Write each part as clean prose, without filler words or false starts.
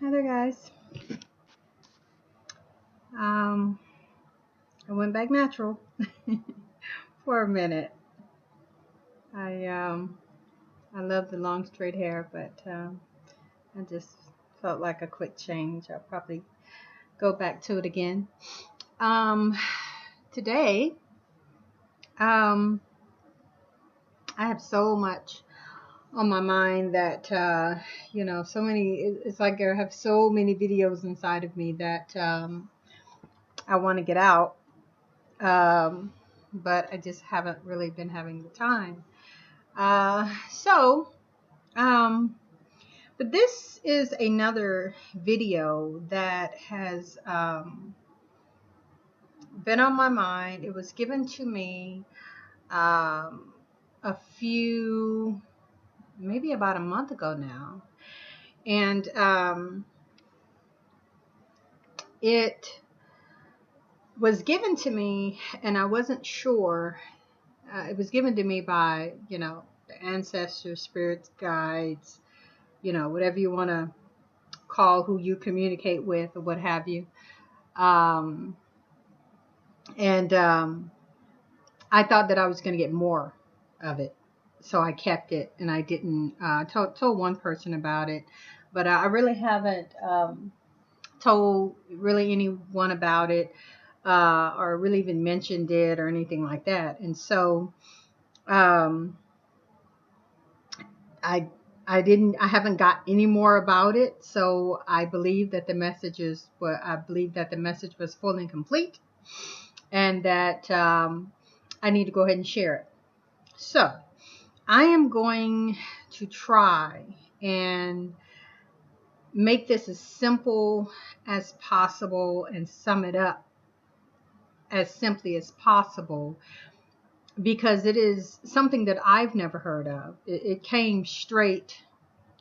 Hi there, guys. Um, I went back natural for a minute. I I love the long straight hair, but I just felt like a quick change. I'll probably go back to it again. Um, Today, um, I have so much on my mind that so many. It's like I have so many videos inside of me that I want to get out, um, but I just haven't really been having the time. Uh, so, um, but this is another video that has been on my mind. It was given to me um, a few, maybe about a month ago now. And it was given to me, and I wasn't sure. It was given to me by, the ancestors, spirits, guides, whatever you want to call who you communicate with or what have you. Um, and I thought that I was going to get more of it, so I kept it, and I didn't told one person about it, but I really haven't told really anyone about it, or really even mentioned it or anything like that. And so um, I I haven't got any more about it. So I believe that the message is what I believe that the message was full and complete, and that I need to go ahead and share it. So I am going to try and make this as simple as possible and sum it up as simply as possible, because it is something that I've never heard of. It came straight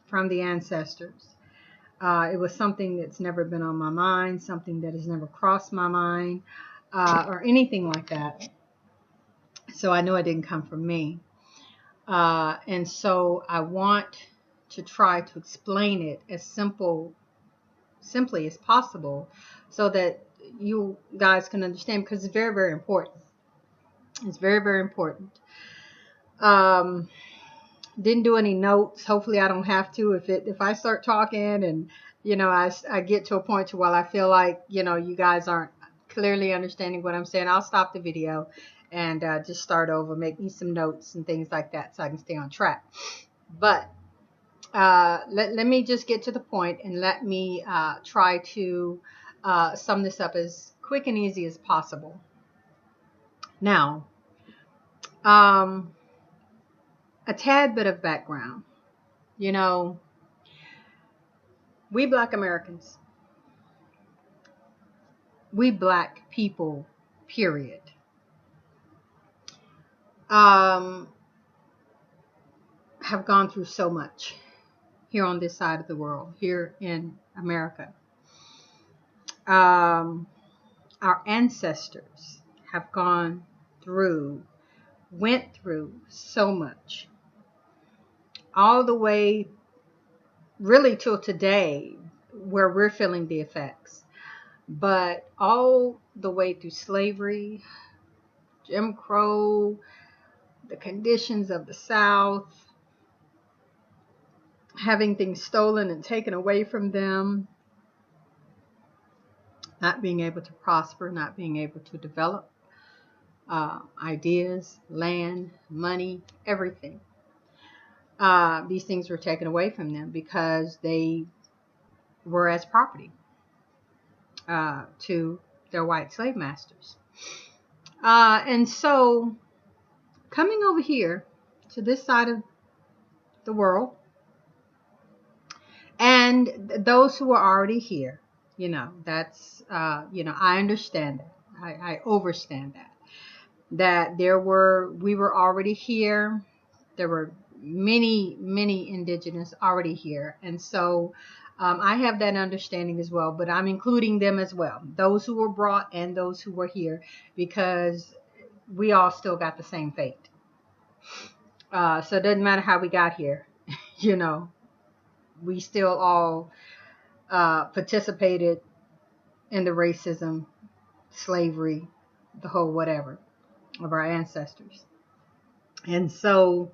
from the ancestors. It was something that's never been on my mind, something that has never crossed my mind, or anything like that. So I know it didn't come from me. And so I want to try to explain it as simply as possible, so that you guys can understand, because it's very, very important. It's very, very important. Um, didn't do any notes. Hopefully, I don't have to. If I start talking and I get to a point to where I feel like you guys aren't clearly understanding what I'm saying, I'll stop the video and just start over, make me some notes and things like that, so I can stay on track. But let me just get to the point, and let me try to sum this up as quick and easy as possible. Now, um, a tad bit of background. You know, we Black Americans, we Black people, period, um, have gone through so much here on this side of the world, here in America. Um, our ancestors have went through so much, all the way really till today, where we're feeling the effects. But all the way through slavery, Jim Crow, the conditions of the South, having things stolen and taken away from them, not being able to prosper, not being able to develop ideas, land, money, everything. These things were taken away from them because they were as property to their white slave masters. And so coming over here to this side of the world, and those who are already here, that's, I understand that. I overstand that we were already here. There were many indigenous already here. And so I have that understanding as well, but I'm including them as well, those who were brought and those who were here, because we all still got the same fate. So it doesn't matter how we got here, you know, we still all participated in the racism, slavery, the whole whatever of our ancestors. And so,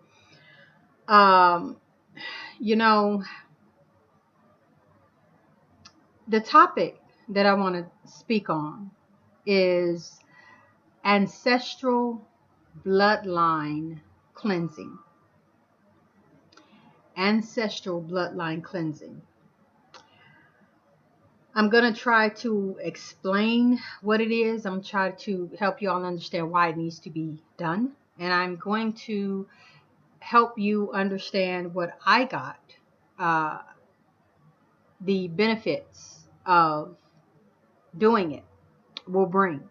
um, you know, the topic that I want to speak on is ancestral bloodline cleansing. Ancestral bloodline cleansing. I'm going to try to explain what it is. I'm trying to help you all understand why it needs to be done. And I'm going to help you understand what I got, uh, the benefits of doing it will bring.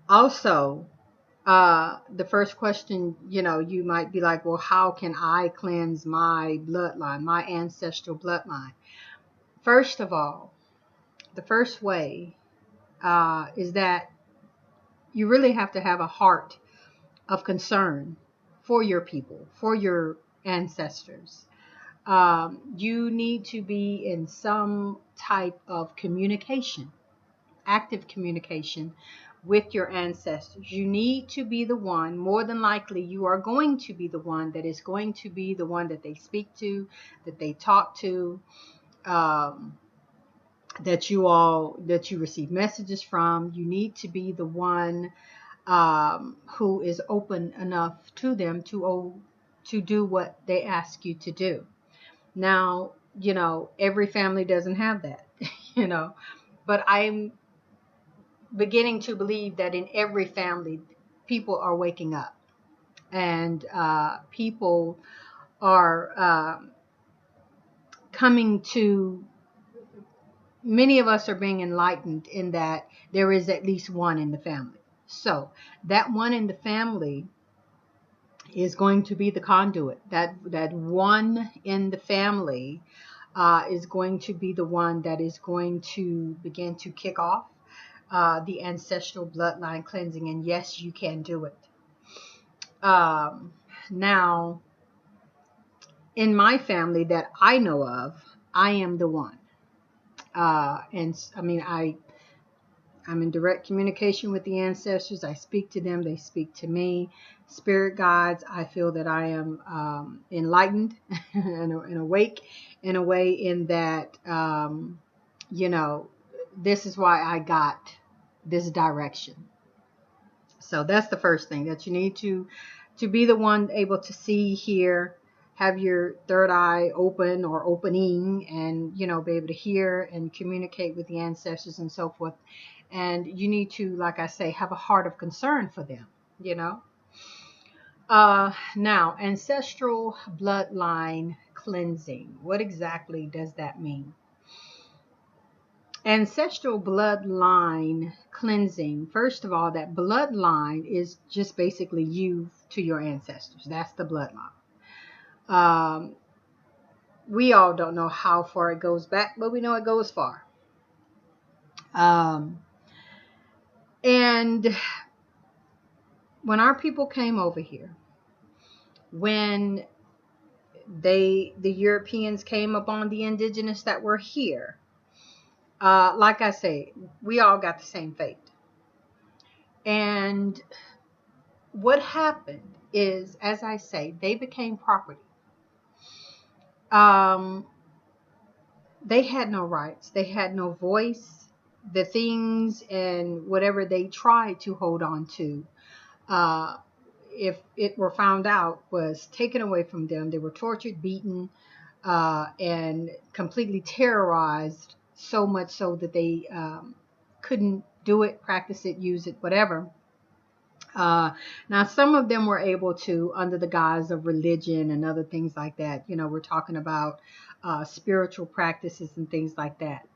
Also, the first question, you might be like, well, how can I cleanse my bloodline, my ancestral bloodline? First of all, the first way is that you really have to have a heart of concern for your people, for your ancestors. You need to be in some type of communication, active communication with your ancestors. You need to be the one, more than likely, you are going to be the one that is going to be the one that they speak to, that they talk to, um, that you receive messages from. You need to be the one who is open enough to them to do what they ask you to do. Now, every family doesn't have that, but I'm beginning to believe that in every family, people are waking up, and people are coming to, many of us are being enlightened in that there is at least one in the family. So that one in the family is going to be the conduit. That one in the family is going to be the one that is going to begin to kick off the ancestral bloodline cleansing. And yes, you can do it. Now, in my family that I know of, I am the one. And I mean, I'm in direct communication with the ancestors. I speak to them. They speak to me. Spirit guides, I feel that I am enlightened and awake in a way in that, this is why I got this direction. So that's the first thing, that you need to be the one able to see, hear, have your third eye open or opening, and be able to hear and communicate with the ancestors and so forth. And you need to, like I say, have a heart of concern for them. Now, ancestral bloodline cleansing, what exactly does that mean? Ancestral bloodline cleansing, first of all, that bloodline is just basically you to your ancestors. That's the bloodline. We all don't know how far it goes back, but we know it goes far. And when our people came over here, when the Europeans came upon the indigenous that were here, like I say, we all got the same fate. And what happened is, as I say, they became property. They had no rights. They had no voice. The things and whatever they tried to hold on to, if it were found out, was taken away from them. They were tortured, beaten, and completely terrorized, so much so that they couldn't do it, practice it, use it, whatever. Now, some of them were able to, under the guise of religion and other things like that. We're talking about spiritual practices and things like that.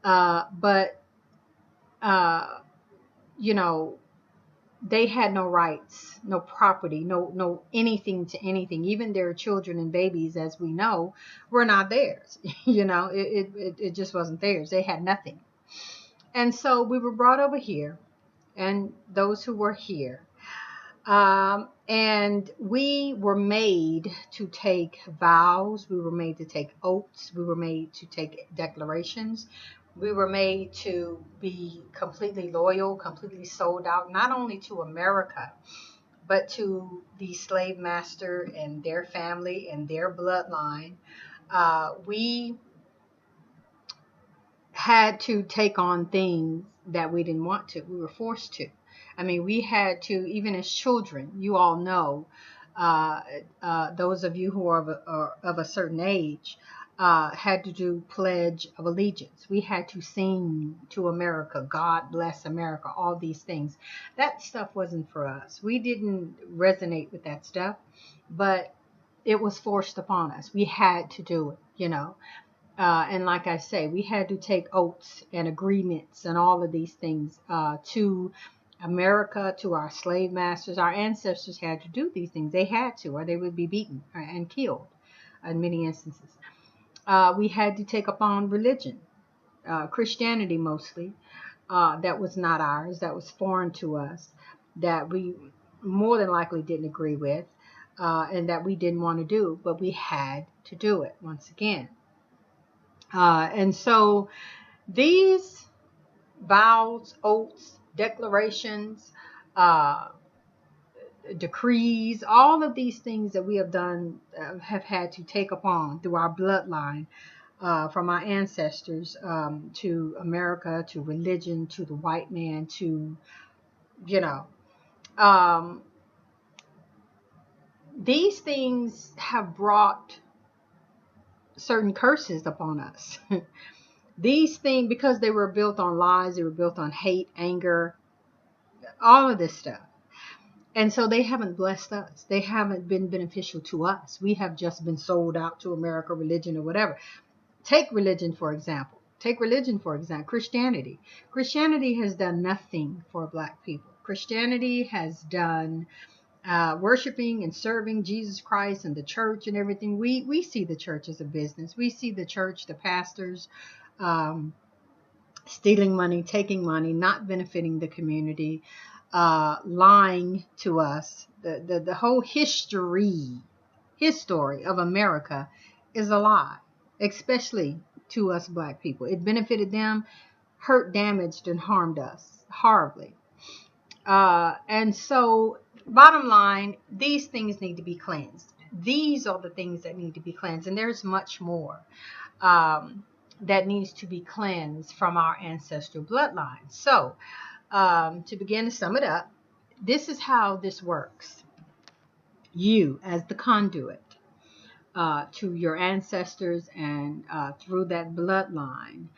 But they had no rights, no property, no anything to anything. Even their children and babies, as we know, were not theirs. It just wasn't theirs. They had nothing. And so we were brought over here, and those who were here, And we were made to take vows. We were made to take oaths. We were made to take declarations. We were made to be completely loyal, completely sold out, not only to America, but to the slave master and their family and their bloodline. We had to take on things that we didn't want to. We were forced to. I mean, we had to, even as children, you all know, uh, those of you who are of a certain age, had to do Pledge of Allegiance. We had to sing to America, God bless America, all these things. That stuff wasn't for us. We didn't resonate with that stuff, but it was forced upon us. We had to do it, you know. And like I say, we had to take oaths and agreements and all of these things to America, to our slave masters. Our ancestors had to do these things. They had to, or they would be beaten and killed in many instances. We had to take upon religion, Christianity mostly, that was not ours, that was foreign to us, that we more than likely didn't agree with, and that we didn't want to do, but we had to do it once again. And so these vows, oaths, declarations, uh, decrees, all of these things that we have done, have had to take upon through our bloodline, from our ancestors, to America, to religion, to the white man, to, you know, um, these things have brought certain curses upon us. These things, because they were built on lies, they were built on hate, anger, all of this stuff. And so they haven't blessed us. They haven't been beneficial to us. We have just been sold out to America, religion, or whatever. Take religion, for example. Take religion, for example. Christianity. Christianity has done nothing for Black people. Christianity has done worshiping and serving Jesus Christ and the church and everything. We see the church as a business. We see the church, the pastors, um, stealing money, taking money, not benefiting the community, lying to us. The whole history of America is a lie, especially to us Black people. It benefited them, hurt, damaged, and harmed us horribly. And so, bottom line, these things need to be cleansed. These are the things that need to be cleansed, and there's much more. That needs to be cleansed from our ancestral bloodline. So, to begin to sum it up, this is how this works. You, as the conduit to your ancestors and through that bloodline,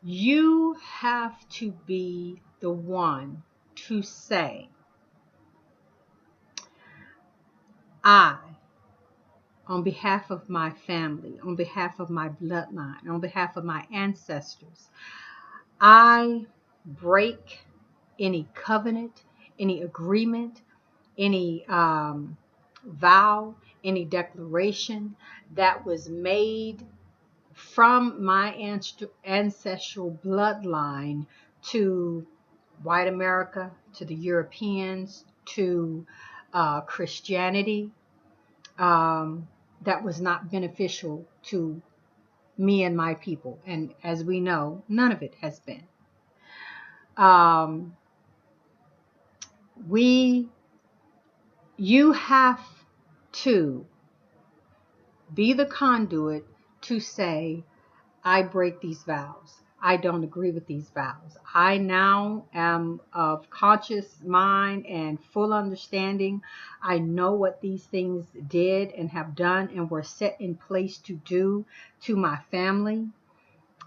you have to be the one to say, I, on behalf of my family, on behalf of my bloodline, on behalf of my ancestors, I break any covenant, any agreement, any vow, any declaration that was made from my ancestral bloodline to white America, to the Europeans, to Christianity, that was not beneficial to me and my people. And as we know, none of it has been. Um, you have to be the conduit to say, I break these vows. I don't agree with these vows. I now am of conscious mind and full understanding. I know what these things did and have done and were set in place to do to my family.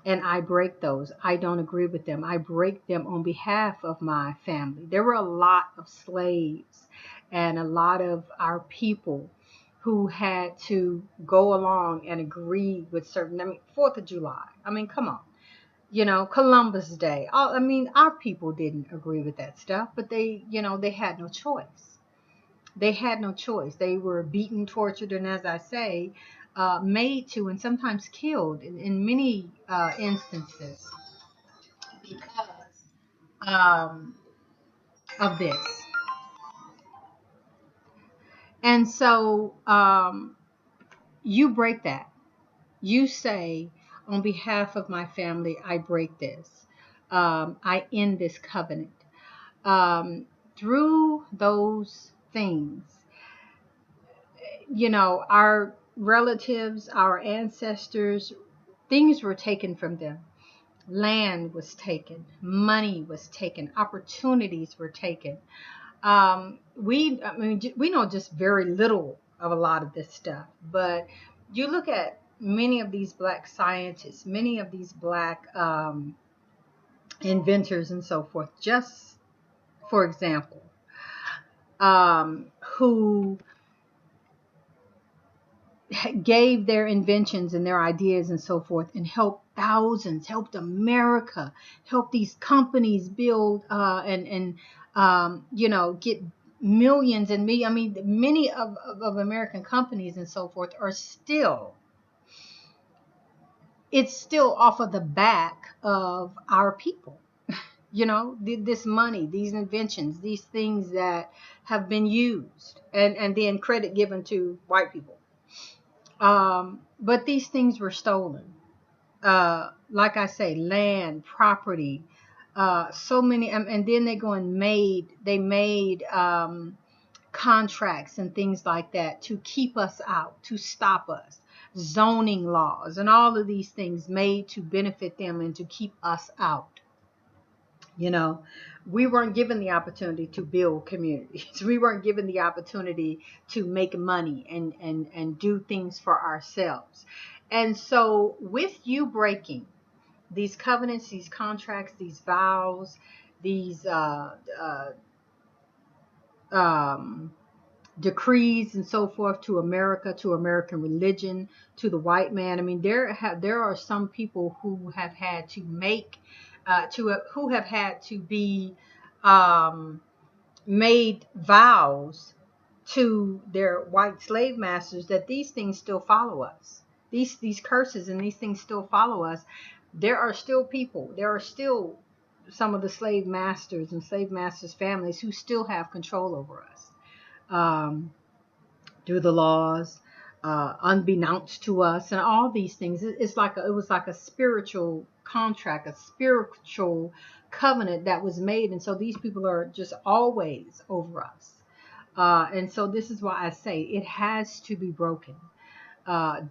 And I break those. I don't agree with them. I break them on behalf of my family. There were a lot of slaves and a lot of our people who had to go along and agree with certain, 4th of July. I mean, come on. Columbus Day. I mean, our people didn't agree with that stuff, but they had no choice. They had no choice. They were beaten, tortured, and as I say, made to and sometimes killed in many instances because of this. And so you break that. You say, on behalf of my family, I break this. I end this covenant. Through those things, our relatives, our ancestors, things were taken from them. Land was taken, money was taken, opportunities were taken. We know just very little of a lot of this stuff, but you look at many of these black scientists, many of these black inventors and so forth, just for example, who gave their inventions and their ideas and so forth and helped thousands, helped America, helped these companies build and get millions and me. I mean, many of American companies and so forth are still, it's still off of the back of our people. This money, these inventions, these things that have been used and then credit given to white people. But these things were stolen. Like I say, land, property, so many, and then they go and made contracts and things like that to keep us out, to stop us, zoning laws, and all of these things made to benefit them and to keep us out. You know, we weren't given the opportunity to build communities. We weren't given the opportunity to make money and do things for ourselves. And so with you breaking these covenants, these contracts, these vows, these um, decrees and so forth to America, to American religion, to the white man. I mean, there are some people who have had to make who have had to be um, made vows to their white slave masters that these things still follow us. These curses and these things still follow us. There are still people. There are still some of the slave masters and slave masters' families who still have control over us. Through the laws, unbeknownst to us, and all these things. It was like a spiritual contract, a spiritual covenant that was made, and so these people are just always over us. And so this is why I say it has to be broken. Uh,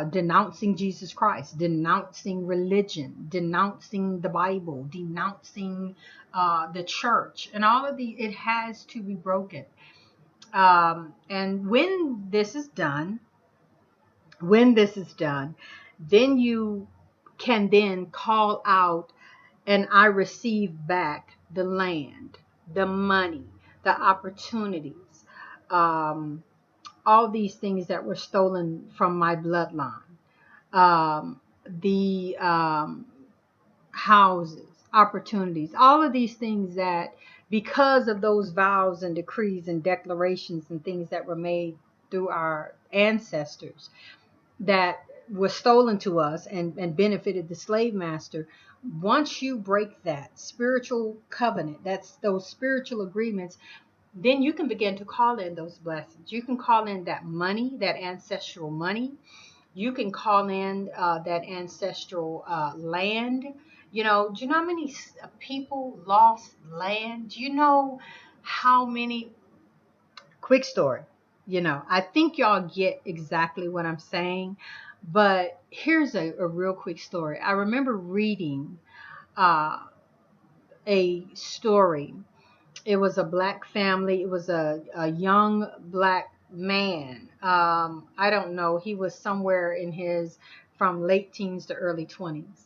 denouncing Jesus Christ, denouncing religion, denouncing the Bible, denouncing the church, and all of it has to be broken. And when this is done, then you can then call out, and I receive back the land, the money, the opportunities, all these things that were stolen from my bloodline, the houses, opportunities, all of these things that, because of those vows and decrees and declarations and things that were made through our ancestors, that was stolen to us and benefited the slave master. Once you break that spiritual covenant, that's those spiritual agreements, then you can begin to call in those blessings. You can call in that money, that ancestral money. You can call in that ancestral land. Do you know how many people lost land? Do you know how many? Quick story. I think y'all get exactly what I'm saying, but here's a real quick story. I remember reading uh, a story. It was a black family. It was a young black man. I don't know. He was somewhere in from late teens to early 20s.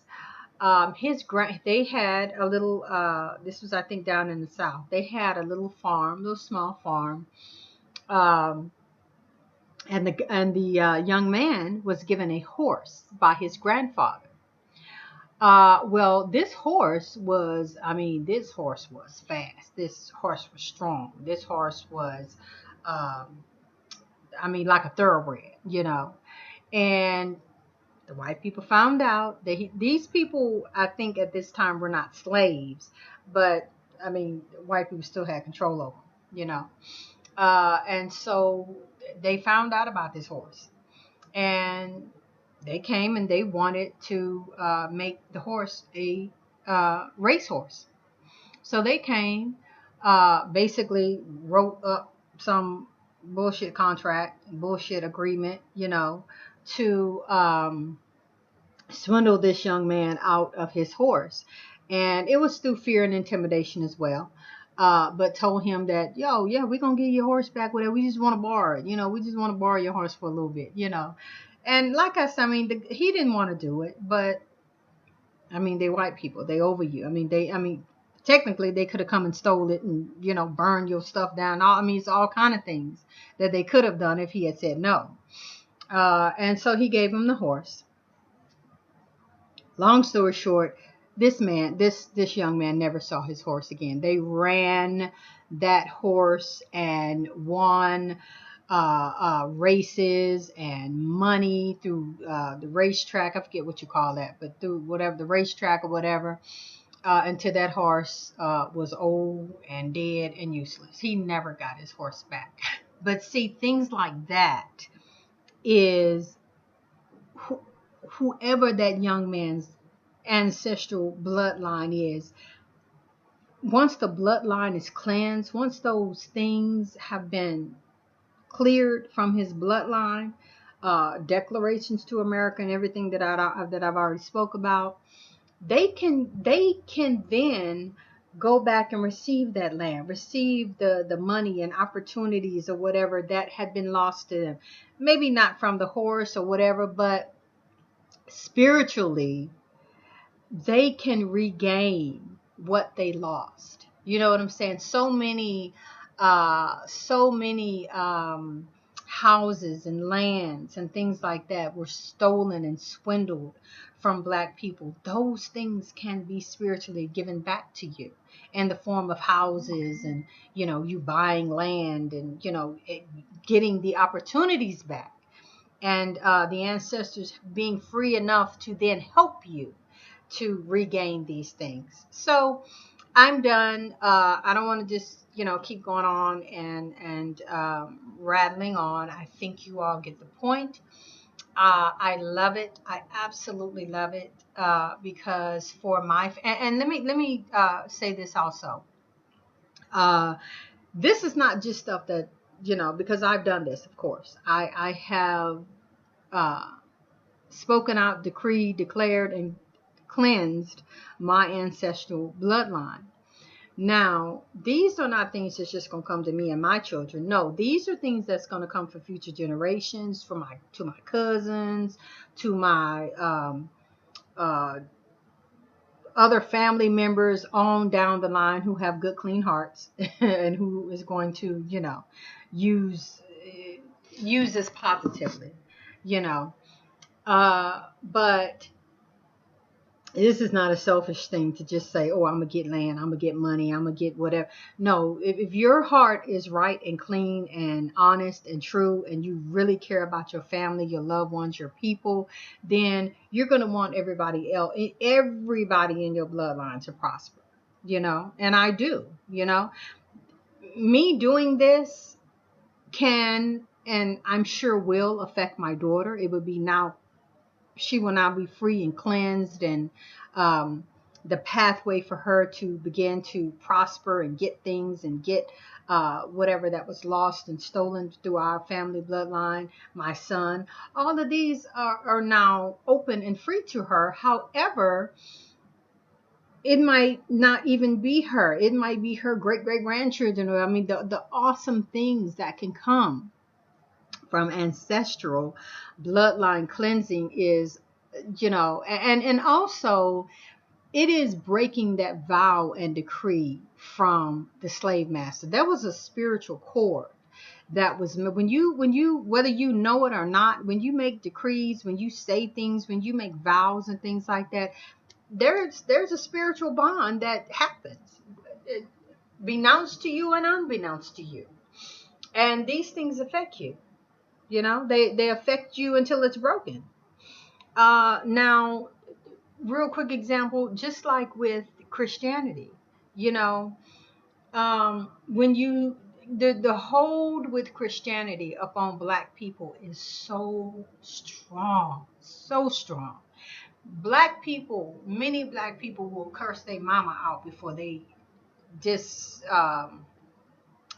They had a little, this was, I think, down in the South. They had a little farm, little small farm. Um, and the young man was given a horse by his grandfather. Well, this horse was fast. This horse was strong. This horse was, um, like a thoroughbred. And the white people found out that these people, I think at this time, were not slaves, but white people still had control over them. And so they found out about this horse, and they came and they wanted to make the horse a racehorse. So they came, basically wrote up some bullshit contract, bullshit agreement, to swindle this young man out of his horse. And it was through fear and intimidation as well. But told him that, yo, yeah, we're going to give your horse back, whatever. We just want to borrow it. We just want to borrow your horse for a little bit. And like I said, I mean, he didn't want to do it, but I mean, they white people, they over you. Technically they could have come and stole it and, burn your stuff down. It's all kind of things that they could have done if he had said no. And so he gave him the horse. Long story short, this young man never saw his horse again. They ran that horse and won races and money through the racetrack. I forget what you call that, but through whatever the racetrack or whatever, until that horse was old and dead and useless. He never got his horse back. But see, things like that is whoever that young man's ancestral bloodline is. Once the bloodline is cleansed, once those things have been cleared from his bloodline, declarations to America and everything that I've already spoke about, they can then go back and receive that land, receive the money and opportunities or whatever that had been lost to them. Maybe not from the horse or whatever, but spiritually, they can regain what they lost. You know what I'm saying? So many houses and lands and things like that were stolen and swindled from Black people. Those things can be spiritually given back to you in the form of houses and, you buying land and, getting the opportunities back. And the ancestors being free enough to then help you to regain these things. So I'm done. I don't want to just, keep going on and rattling on. I think you all get the point. I love it. I absolutely love it because for and let me say this also. This is not just stuff that, because I've done this, of course. I have spoken out, decreed, declared, and cleansed my ancestral bloodline. Now, these are not things that's just going to come to me and my children. No, these are things that's going to come for future generations, to my cousins, to my other family members on down the line who have good, clean hearts and who is going to, use this positively, but this is not a selfish thing to just say, oh, I'm going to get land, I'm going to get money, I'm going to get whatever. No, if your heart is right and clean and honest and true, and you really care about your family, your loved ones, your people, then you're going to want everybody in your bloodline to prosper, and I do, me doing this can, and I'm sure will affect my daughter. It would be now, she will now be free and cleansed, and the pathway for her to begin to prosper and get things and get whatever that was lost and stolen through our family bloodline, my son, all of these are now open and free to her. However, it might not even be her. It might be her great-great-grandchildren. The awesome things that can come from ancestral bloodline cleansing is, and also it is breaking that vow and decree from the slave master. There was a spiritual cord that was, when you whether you know it or not, when you make decrees, when you say things, when you make vows and things like that, there's a spiritual bond that happens, beknownst to you and unbeknownst to you, and these things affect you. They affect you until it's broken. Now, real quick example, just like with Christianity, when you the hold with Christianity upon black people is so strong, so strong. Black people, many black people will curse their mama out just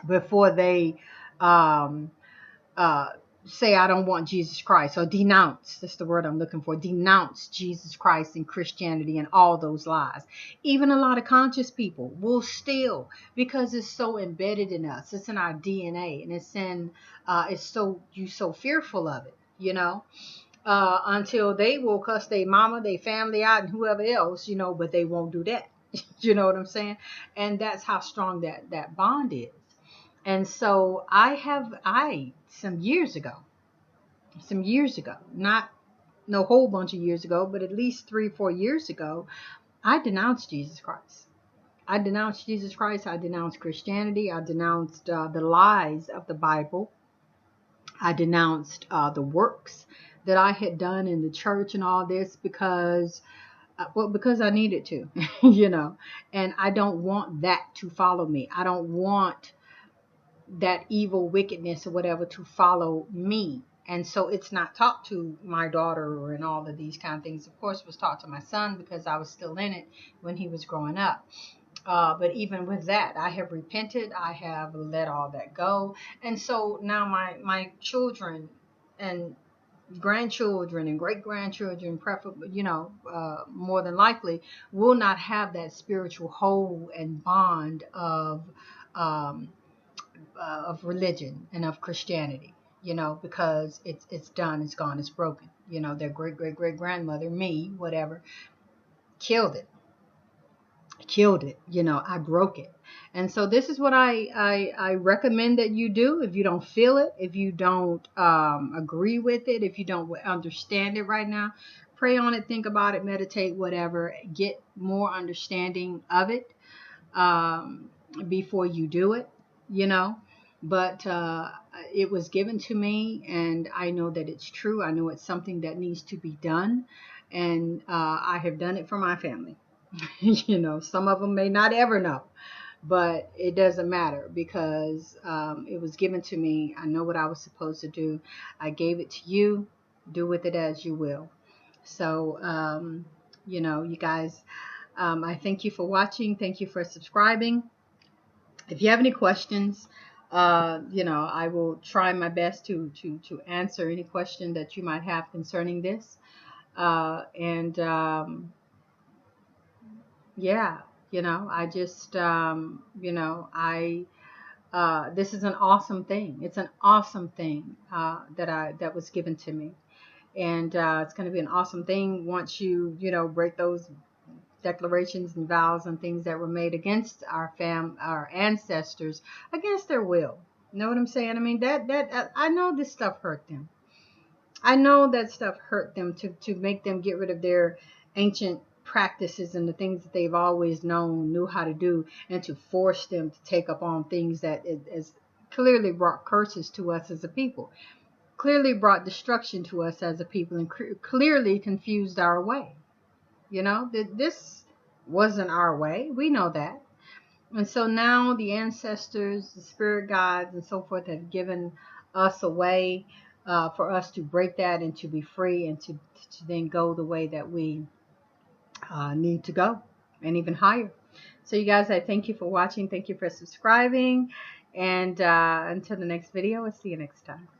before they um, uh, say I don't want Jesus Christ, or denounce. That's the word I'm looking for. Denounce Jesus Christ and Christianity and all those lies. Even a lot of conscious people will still, because it's so embedded in us. It's in our DNA, and it's in it's so you so fearful of it, until they will cuss their mama, their family out, and whoever else, but they won't do that. You know what I'm saying? And that's how strong that bond is. And so some years ago, not no whole bunch of years ago, but at least 3-4 years ago, I denounced Jesus Christ. I denounced Jesus Christ. I denounced Christianity. I denounced the lies of the Bible. I denounced the works that I had done in the church and all this because I needed to, and I don't want that to follow me. I don't want that evil wickedness or whatever to follow me. And so it's not taught to my daughter and all of these kind of things. Of course, it was taught to my son because I was still in it when he was growing up. But even with that, I have repented. I have let all that go. And so now my children and grandchildren and great grandchildren, preferably, more than likely, will not have that spiritual hold and bond um, of religion and of Christianity, because it's done, it's gone, it's broken. Their great grandmother, me, whatever, killed it. I broke it. And so this is what I recommend that you do. If you don't feel it, if you don't agree with it, if you don't understand it right now, pray on it, think about it, meditate, whatever, get more understanding of it before you do it, but it was given to me, and I know that it's true. I know it's something that needs to be done, and I have done it for my family. Some of them may not ever know, but it doesn't matter because it was given to me. I know what I was supposed to do. I gave it to you. Do with it as you will. So, you guys, I thank you for watching. Thank you for subscribing. If you have any questions, I will try my best to answer any question that you might have concerning this. And yeah, I just, this is an awesome thing. It's an awesome thing that was given to me. And it's going to be an awesome thing once you, break those declarations and vows and things that were made against our ancestors, against their will. You know what I'm saying? I mean, that I know this stuff hurt them. I know that stuff hurt them to make them get rid of their ancient practices and the things that they've always knew how to do, and to force them to take up on things that is clearly brought curses to us as a people, clearly brought destruction to us as a people, and clearly confused our way. This wasn't our way. We know that. And so now the ancestors, the spirit guides, and so forth have given us a way for us to break that and to be free, and to then go the way that we need to go, and even higher. So you guys, I thank you for watching. Thank you for subscribing. And until the next video, I'll see you next time.